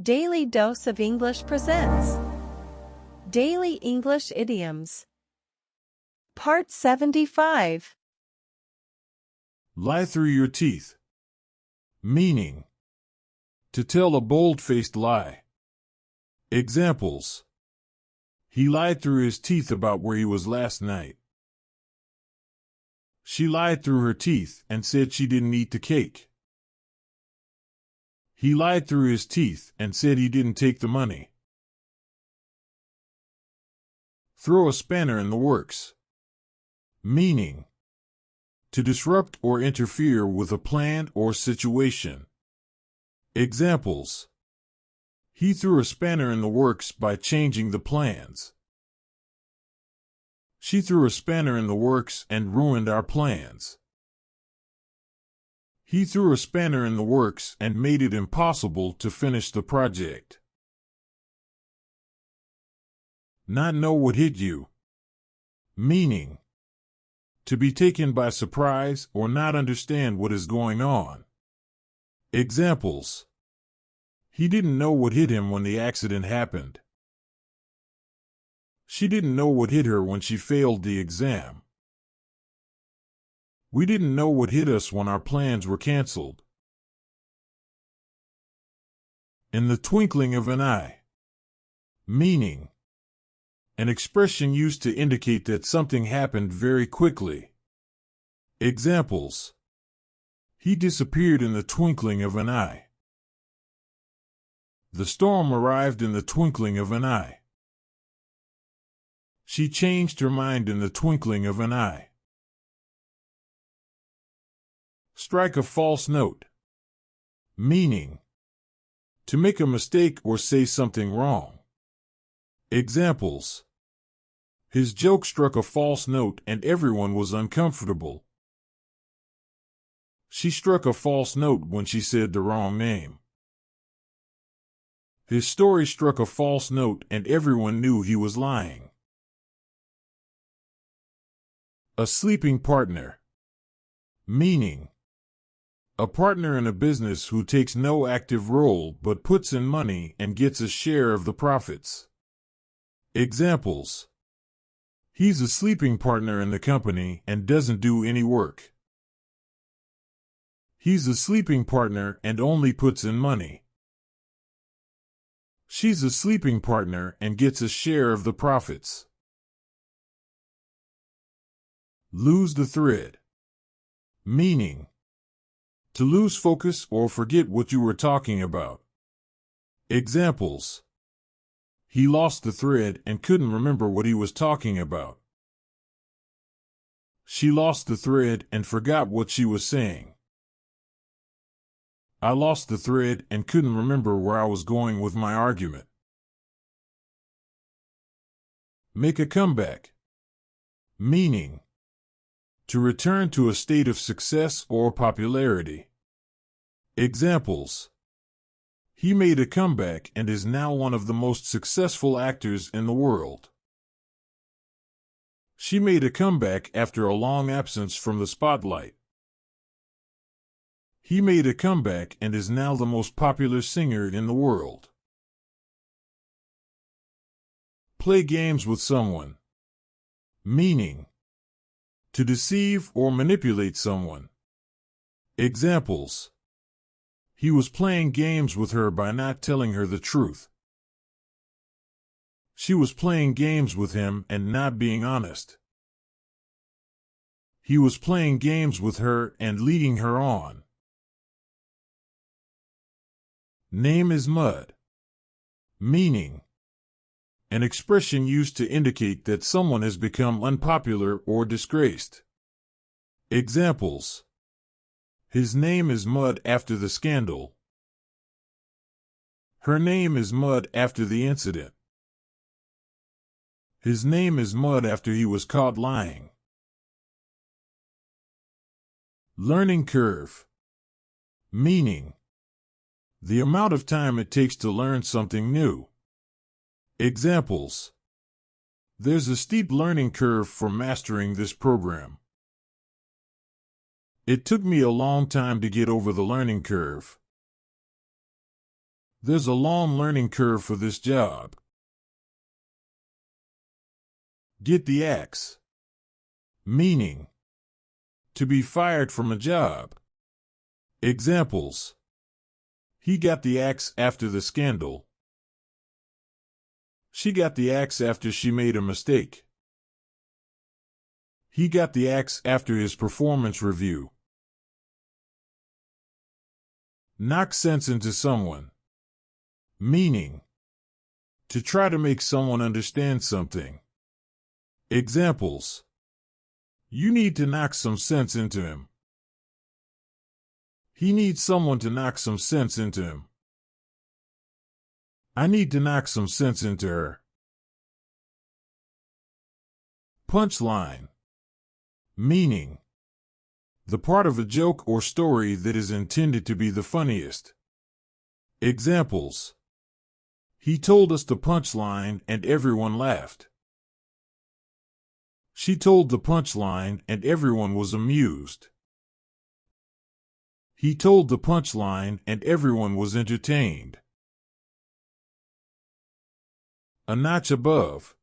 Daily Dose of English presents Daily English Idioms. Part 75. Lie through your teeth. Meaning: to tell a bold-faced lie. Examples: he lied through his teeth about where he was last night. She lied through her teeth and said she didn't eat the cake. He lied through his teeth and said he didn't take the money. Throw a spanner in the works. Meaning: to disrupt or interfere with a plan or situation. Examples: he threw a spanner in the works by changing the plans. She threw a spanner in the works and ruined our plans. He threw a spanner in the works and made it impossible to finish the project. Not know what hit you. Meaning: to be taken by surprise or not understand what is going on. Examples: he didn't know what hit him when the accident happened. She didn't know what hit her when she failed the exam. We didn't know what hit us when our plans were canceled. In the twinkling of an eye. Meaning: an expression used to indicate that something happened very quickly. Examples: he disappeared in the twinkling of an eye. The storm arrived in the twinkling of an eye. She changed her mind in the twinkling of an eye. Strike a false note. Meaning: to make a mistake or say something wrong. Examples: his joke struck a false note and everyone was uncomfortable. She struck a false note when she said the wrong name. His story struck a false note and everyone knew he was lying. A sleeping partner. Meaning: a partner in a business who takes no active role but puts in money and gets a share of the profits. Examples: he's a sleeping partner in the company and doesn't do any work. He's a sleeping partner and only puts in money. She's a sleeping partner and gets a share of the profits. Lose the thread. Meaning: to lose focus or forget what you were talking about. Examples: he lost the thread and couldn't remember what he was talking about. She lost the thread and forgot what she was saying. I lost the thread and couldn't remember where I was going with my argument. Make a comeback. Meaning: to return to a state of success or popularity. Examples: he made a comeback and is now one of the most successful actors in the world. She made a comeback after a long absence from the spotlight. He made a comeback and is now the most popular singer in the world. Play games with someone. Meaning: to deceive or manipulate someone. Examples: he was playing games with her by not telling her the truth. She was playing games with him and not being honest. He was playing games with her and leading her on. Name is mud. Meaning: an expression used to indicate that someone has become unpopular or disgraced. Examples: his name is Mud after the scandal. Her name is Mud after the incident. His name is Mud after he was caught lying. Learning curve. Meaning: the amount of time it takes to learn something new. Examples: there's a steep learning curve for mastering this program. It took me a long time to get over the learning curve. There's a long learning curve for this job. Get the axe. Meaning, to be fired from a job. Examples: he got the axe after the scandal. She got the axe after she made a mistake. He got the axe after his performance review. Knock sense into someone. Meaning, to try to make someone understand something. Examples: you need to knock some sense into him. He needs someone to knock some sense into him. I need to knock some sense into her. Punchline. Meaning, the part of a joke or story that is intended to be the funniest. Examples: he told us the punchline and everyone laughed. She told the punchline and everyone was amused. He told the punchline and everyone was entertained. A notch above.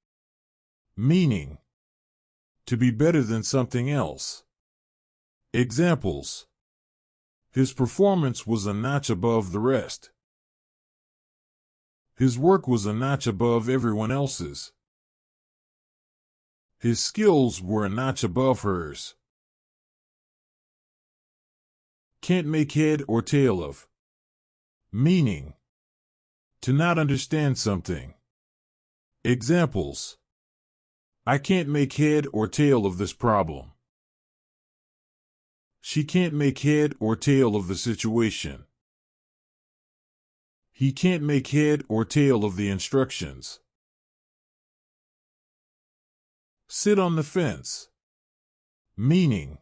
Meaning, to be better than something else. Examples: his performance was a notch above the rest. His work was a notch above everyone else's. His skills were a notch above hers. Can't make head or tail of. Meaning, to not understand something. Examples: I can't make head or tail of this problem. She can't make head or tail of the situation. He can't make head or tail of the instructions. Sit on the fence. Meaning,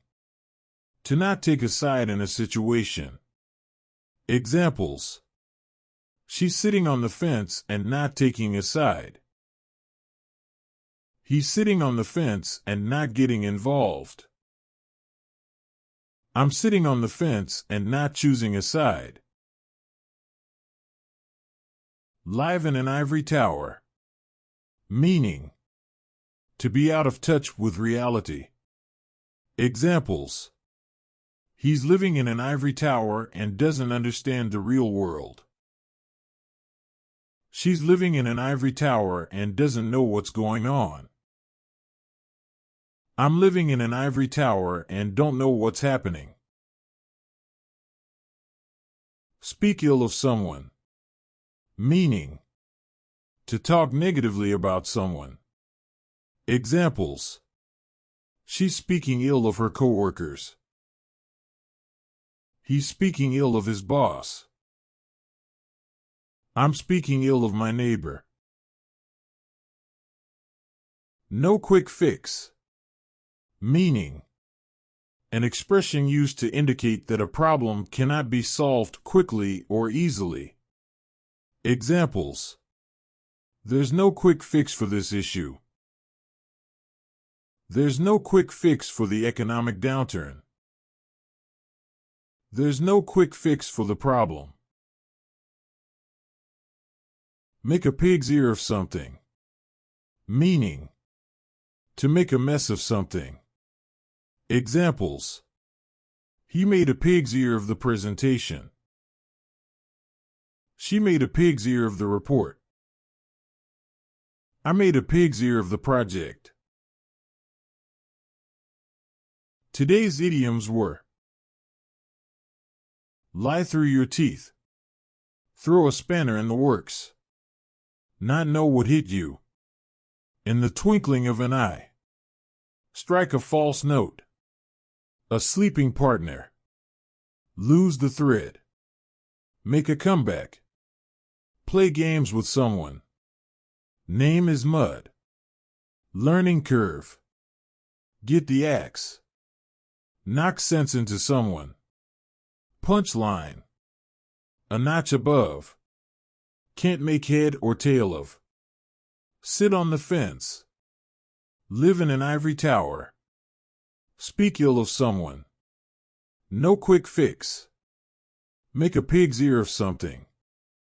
to not take a side in a situation. Examples: she's sitting on the fence and not taking a side. He's sitting on the fence and not getting involved. I'm sitting on the fence and not choosing a side. Live in an ivory tower. Meaning, to be out of touch with reality. Examples: he's living in an ivory tower and doesn't understand the real world. She's living in an ivory tower and doesn't know what's going on. I'm living in an ivory tower and don't know what's happening. Speak ill of someone. Meaning, to talk negatively about someone. Examples: she's speaking ill of her coworkers. He's speaking ill of his boss. I'm speaking ill of my neighbor. No quick fix. Meaning, an expression used to indicate that a problem cannot be solved quickly or easily. Examples: there's no quick fix for this issue. There's no quick fix for the economic downturn. There's no quick fix for the problem. Make a pig's ear of something. Meaning, to make a mess of something. Examples: he made a pig's ear of the presentation. She made a pig's ear of the report. I made a pig's ear of the project. Today's idioms were: lie through your teeth, throw a spanner in the works, not know what hit you, in the twinkling of an eye, strike a false note, a sleeping partner, lose the thread, make a comeback, play games with someone, name is mud, learning curve, get the axe, knock sense into someone, punchline, a notch above, can't make head or tail of, sit on the fence, live in an ivory tower, speak ill of someone, no quick fix, make a pig's ear of something.